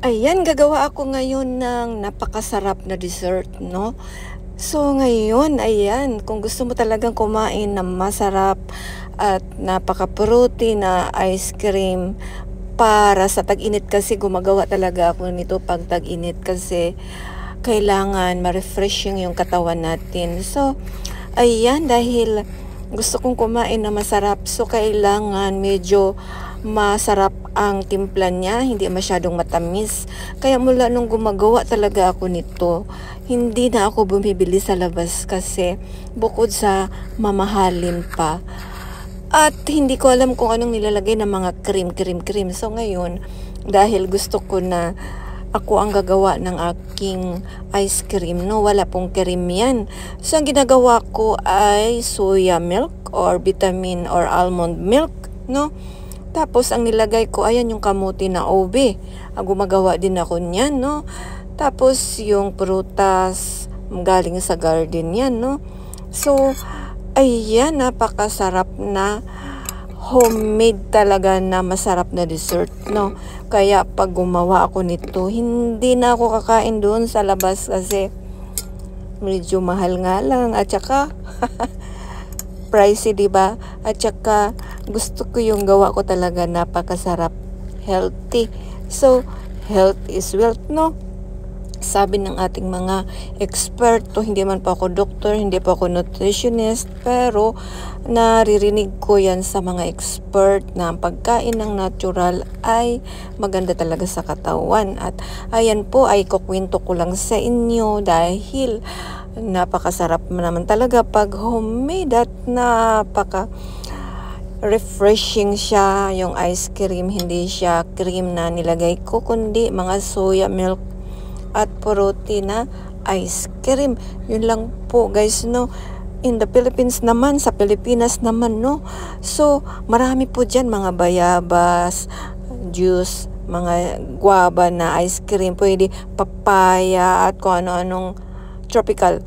Ayan, gagawa ako ngayon ng napakasarap na dessert, no? So, ngayon, ayan, kung gusto mo talagang kumain ng masarap at napaka-protein na ice cream para sa tag-init kasi gumagawa talaga ako nito pag tag-init kasi kailangan ma-refreshing yung katawan natin. So, ayan, dahil gusto kong kumain na masarap, so kailangan medyo masarap ang timpla niya, hindi masyadong matamis. Kaya mula nung gumagawa talaga ako nito, hindi na ako bumibili sa labas kasi bukod sa mamahalin pa. At hindi ko alam kung anong nilalagay ng mga cream. So ngayon, dahil gusto ko na ako ang gagawa ng aking ice cream, no? Wala pong cream yan. So, ang ginagawa ko ay soya milk or vitamin or almond milk, no? Tapos, ang nilagay ko, ayan yung kamuti na ube. Gumagawa din ako niyan, no? Tapos, yung prutas, galing sa garden yan, no? So, ayan, napakasarap na homemade talaga na masarap na dessert, no? Kaya pag gumawa ako nito, hindi na ako kakain doon sa labas kasi medyo mahal nga lang at saka pricey, 'di ba? At saka gusto ko yung gawa ko talaga napakasarap, healthy. So, health is wealth, no? Sabi ng ating mga eksperto, hindi man po ako doktor, hindi po ako nutritionist, pero naririnig ko yan sa mga expert na ang pagkain ng natural ay maganda talaga sa katawan. At ayan po ay kukwento ko lang sa inyo dahil napakasarap naman talaga pag homemade at napaka refreshing siya yung ice cream. Hindi siya cream na nilagay ko kundi mga soya milk at protein na ice cream. Yun lang po guys, no? In the Philippines naman, sa Pilipinas naman, no? So, marami po dyan mga bayabas, juice, mga guava na ice cream, pwede papaya at kung ano-anong tropical